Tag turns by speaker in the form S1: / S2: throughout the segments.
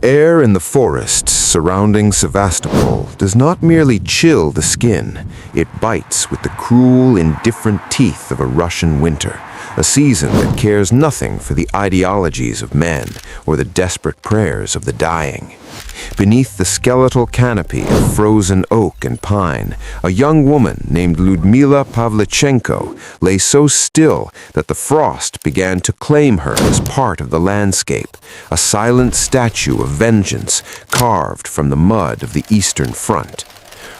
S1: air in the forests surrounding Sevastopol does not merely chill the skin, it bites with the cruel, indifferent teeth of a Russian winter, a season that cares nothing for the ideologies of men or the desperate prayers of the dying. Beneath the skeletal canopy of frozen oak and pine, a young woman named Lyudmila Pavlichenko lay so still that the frost began to claim her as part of the landscape, a silent statue of vengeance carved from the mud of the Eastern Front.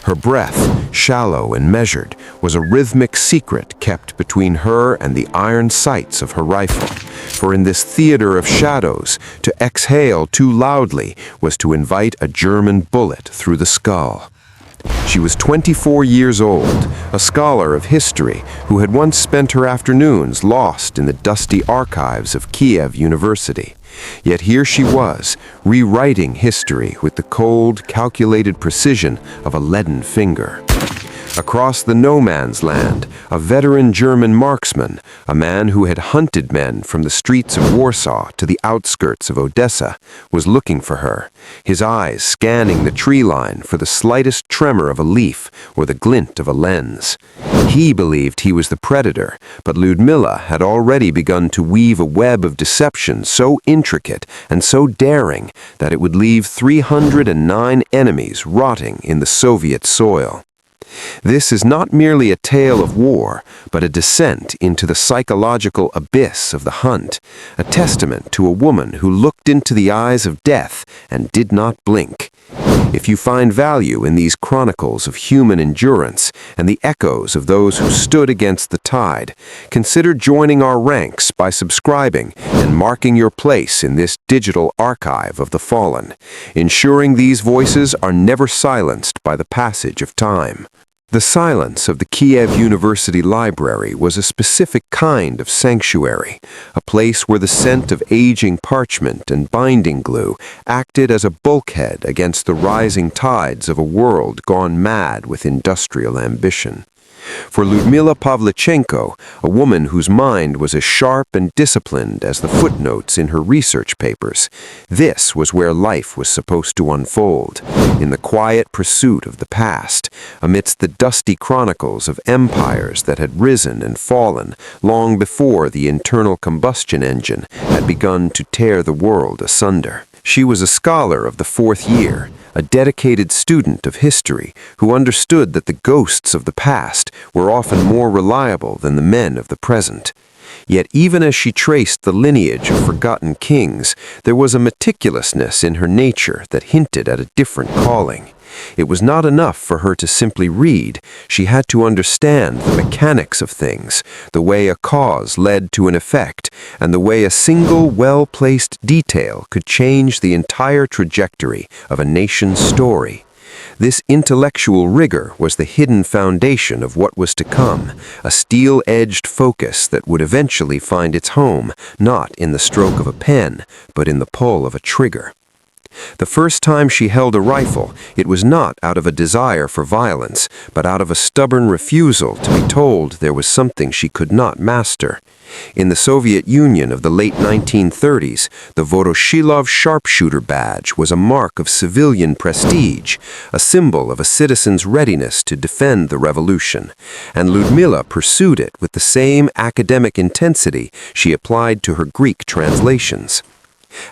S1: Her breath, shallow and measured, was a rhythmic secret kept between her and the iron sights of her rifle. For in this theater of shadows, to exhale too loudly was to invite a German bullet through the skull. She was 24 years old, a scholar of history who had once spent her afternoons lost in the dusty archives of Kiev University. Yet here she was, rewriting history with the cold, calculated precision of a leaden finger. Across the no-man's land, a veteran German marksman, a man who had hunted men from the streets of Warsaw to the outskirts of Odessa, was looking for her, his eyes scanning the tree line for the slightest tremor of a leaf or the glint of a lens. He believed he was the predator, but Lyudmila had already begun to weave a web of deception so intricate and so daring that it would leave 309 enemies rotting in the Soviet soil. This is not merely a tale of war, but a descent into the psychological abyss of the hunt, a testament to a woman who looked into the eyes of death and did not blink. If you find value in these chronicles of human endurance and the echoes of those who stood against the tide, consider joining our ranks by subscribing and marking your place in this digital archive of the fallen, ensuring these voices are never silenced by the passage of time. The silence of the Kiev University Library was a specific kind of sanctuary, a place where the scent of aging parchment and binding glue acted as a bulkhead against the rising tides of a world gone mad with industrial ambition. For Lyudmila Pavlichenko, a woman whose mind was as sharp and disciplined as the footnotes in her research papers, this was where life was supposed to unfold, in the quiet pursuit of the past, amidst the dusty chronicles of empires that had risen and fallen long before the internal combustion engine had begun to tear the world asunder. She was a scholar of the fourth year, a dedicated student of history who understood that the ghosts of the past were often more reliable than the men of the present. Yet even as she traced the lineage of forgotten kings, there was a meticulousness in her nature that hinted at a different calling. It was not enough for her to simply read. She had to understand the mechanics of things, the way a cause led to an effect, and the way a single well-placed detail could change the entire trajectory of a nation's story. This intellectual rigor was the hidden foundation of what was to come, a steel-edged focus that would eventually find its home not in the stroke of a pen, but in the pull of a trigger. The first time she held a rifle, it was not out of a desire for violence, but out of a stubborn refusal to be told there was something she could not master. In the Soviet Union of the late 1930s, the Voroshilov sharpshooter badge was a mark of civilian prestige, a symbol of a citizen's readiness to defend the revolution, and Lyudmila pursued it with the same academic intensity she applied to her Greek translations.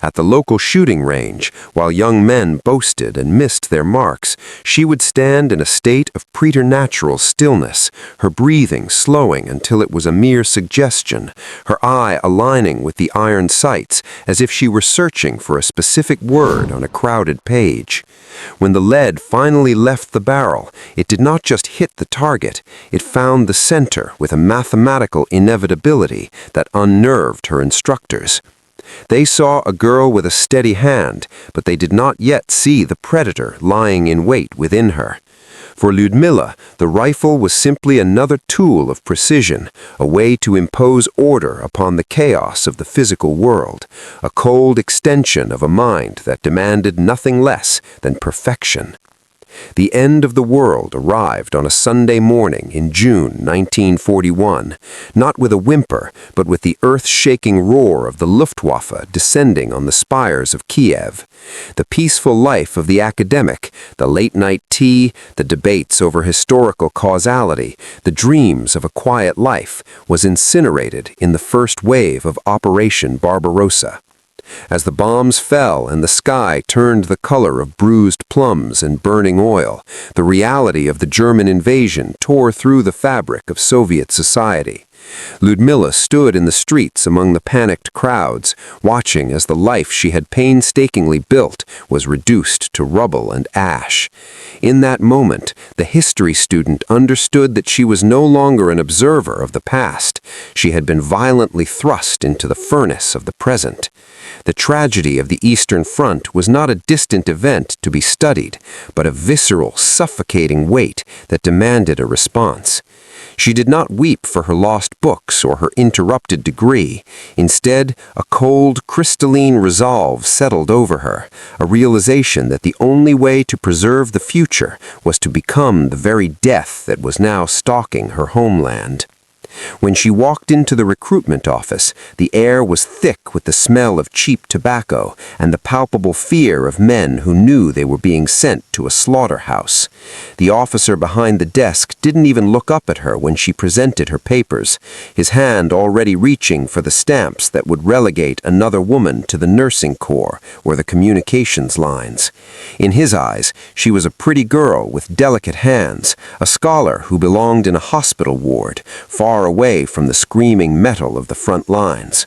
S1: At the local shooting range, while young men boasted and missed their marks, she would stand in a state of preternatural stillness, her breathing slowing until it was a mere suggestion, her eye aligning with the iron sights as if she were searching for a specific word on a crowded page. When the lead finally left the barrel, it did not just hit the target, it found the center with a mathematical inevitability that unnerved her instructors. They saw a girl with a steady hand, but they did not yet see the predator lying in wait within her. For Lyudmila, the rifle was simply another tool of precision, a way to impose order upon the chaos of the physical world, a cold extension of a mind that demanded nothing less than perfection.
S2: The end of the world arrived on a Sunday morning in June 1941, not with a whimper, but with the earth-shaking roar of the Luftwaffe descending on the spires of Kiev. The peaceful life of the academic, the late-night tea, the debates over historical causality, the dreams of a quiet life, was incinerated in the first wave of Operation Barbarossa. As the bombs fell and the sky turned the color of bruised plums and burning oil, the reality of the German invasion tore through the fabric of Soviet society. Lyudmila stood in the streets among the panicked crowds, watching as the life she had painstakingly built was reduced to rubble and ash. In that moment, the history student understood that she was no longer an observer of the past. She had been violently thrust into the furnace of the present. The tragedy of the Eastern Front was not a distant event to be studied, but a visceral, suffocating weight that demanded a response. She did not weep for her lost books or her interrupted degree. Instead, a cold, crystalline resolve settled over her, a realization that the only way to preserve the future was to become the very death that was now stalking her homeland. When she walked into the recruitment office, the air was thick with the smell of cheap tobacco and the palpable fear of men who knew they were being sent to a slaughterhouse. The officer behind the desk didn't even look up at her when she presented her papers, his hand already reaching for the stamps that would relegate another woman to the nursing corps or the communications lines. In his eyes, she was a pretty girl with delicate hands, a scholar who belonged in a hospital ward, far away from the screaming metal of the front lines.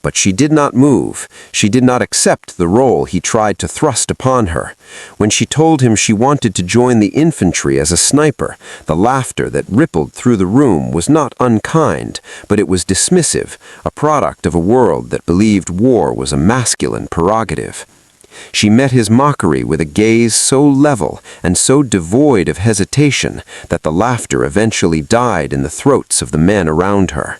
S2: But she did not move. She did not accept the role he tried to thrust upon her. When she told him she wanted to join the infantry as a sniper, the laughter that rippled through the room was not unkind, but it was dismissive, a product of a world that believed war was a masculine prerogative. She met his mockery with a gaze so level and so devoid of hesitation that the laughter eventually died in the throats of the men around her.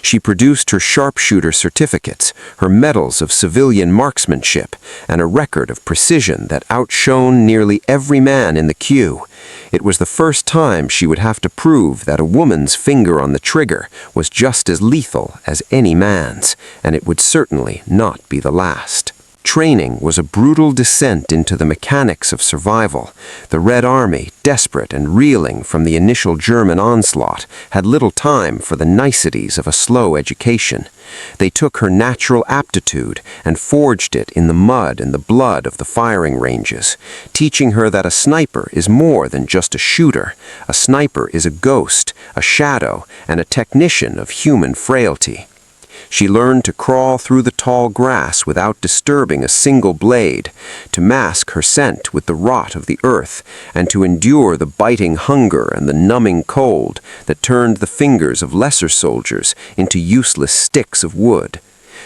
S2: She produced her sharpshooter certificates, her medals of civilian marksmanship, and a record of precision that outshone nearly every man in the queue. It was the first time she would have to prove that a woman's finger on the trigger was just as lethal as any man's, and it would certainly not be the last. Training was a brutal descent into the mechanics of survival. The Red Army, desperate and reeling from the initial German onslaught, had little time for the niceties of a slow education. They took her natural aptitude and forged it in the mud and the blood of the firing ranges, teaching her that a sniper is more than just a shooter. A sniper is a ghost, a shadow, and a technician of human frailty. She learned to crawl through the tall grass without disturbing a single blade, to mask her scent with the rot of the earth, and to endure the biting hunger and the numbing cold that turned the fingers of lesser soldiers into useless sticks of wood.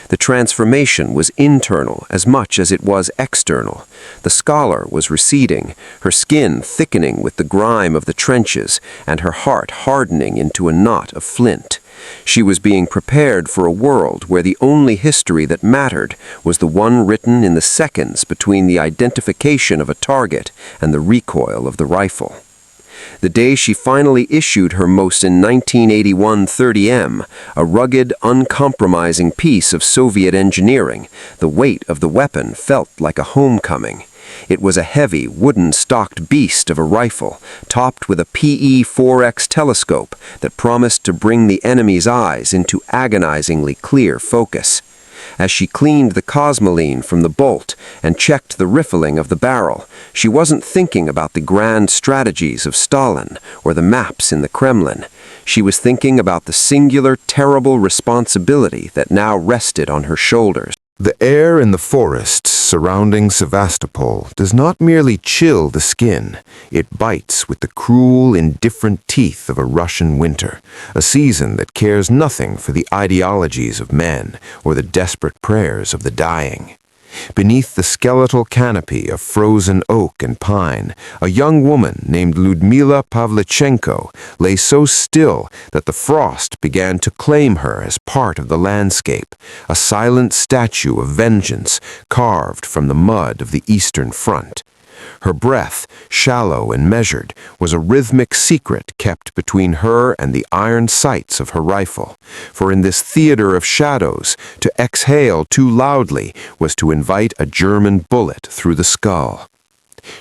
S2: The transformation was internal as much as it was external. The scholar was receding, her skin thickening with the grime of the trenches, and her heart hardening into a knot of flint. She was being prepared for a world where the only history that mattered was the one written in the seconds between the identification of a target and the recoil of the rifle. The day she finally issued her Mosin 1981 30M, a rugged, uncompromising piece of Soviet engineering, the weight of the weapon felt like a homecoming. It was a heavy, wooden-stocked beast of a rifle, topped with a PE-4X telescope that promised to bring the enemy's eyes into agonizingly clear focus. As she cleaned the cosmoline from the bolt and checked the riffling of the barrel, she wasn't thinking about the grand strategies of Stalin or the maps in the Kremlin. She was thinking about the singular, terrible responsibility that now rested on her shoulders.
S1: The air in the forests surrounding Sevastopol does not merely chill the skin, it bites with the cruel, indifferent teeth of a Russian winter, a season that cares nothing for the ideologies of men or the desperate prayers of the dying. Beneath the skeletal canopy of frozen oak and pine, a young woman named Lyudmila Pavlichenko lay so still that the frost began to claim her as part of the landscape, a silent statue of vengeance carved from the mud of the Eastern Front. Her breath, shallow and measured, was a rhythmic secret kept between her and the iron sights of her rifle. For in this theater of shadows, to exhale too loudly was to invite a German bullet through the skull.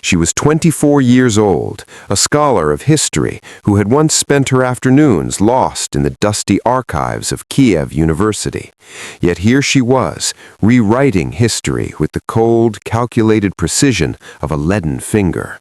S1: She was 24 years old, a scholar of history who had once spent her afternoons lost in the dusty archives of Kiev University. Yet here she was, rewriting history with the cold, calculated precision of a leaden finger.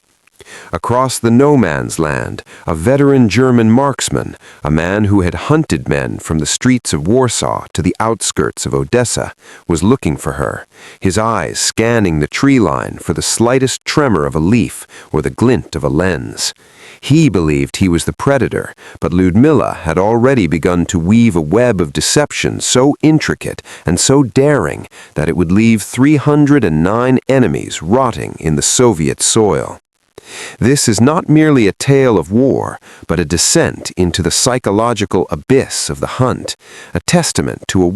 S1: Across the no-man's land, a veteran German marksman, a man who had hunted men from the streets of Warsaw to the outskirts of Odessa, was looking for her, his eyes scanning the tree line for the slightest tremor of a leaf or the glint of a lens. He believed he was the predator, but Lyudmila had already begun to weave a web of deception so intricate and so daring that it would leave 309 enemies rotting in the Soviet soil. This is not merely a tale of war, but a descent into the psychological abyss of the hunt, a testament to a